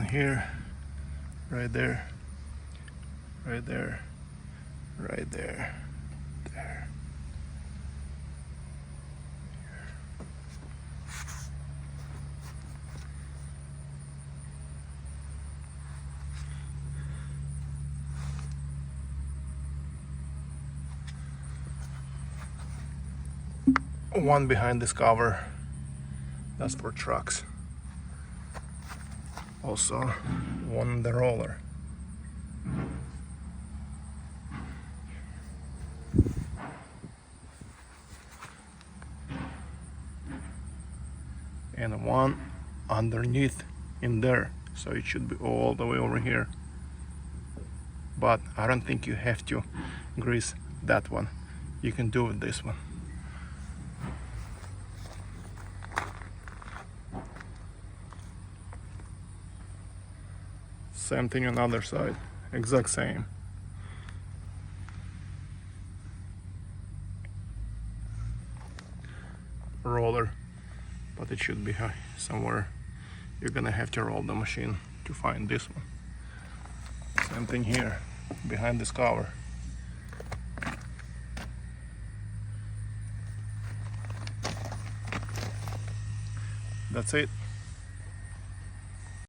here, right there, right there, right there, there. One behind this cover, that's for trucks. Also one on the roller. And one underneath in there, so it should be all the way over here. But I don't think you have to grease that one. You can do with this one. Same thing on the other side, exact same. Roller, but it should be high somewhere. You're gonna have to roll the machine to find this one. Same thing here, behind this cover. That's it.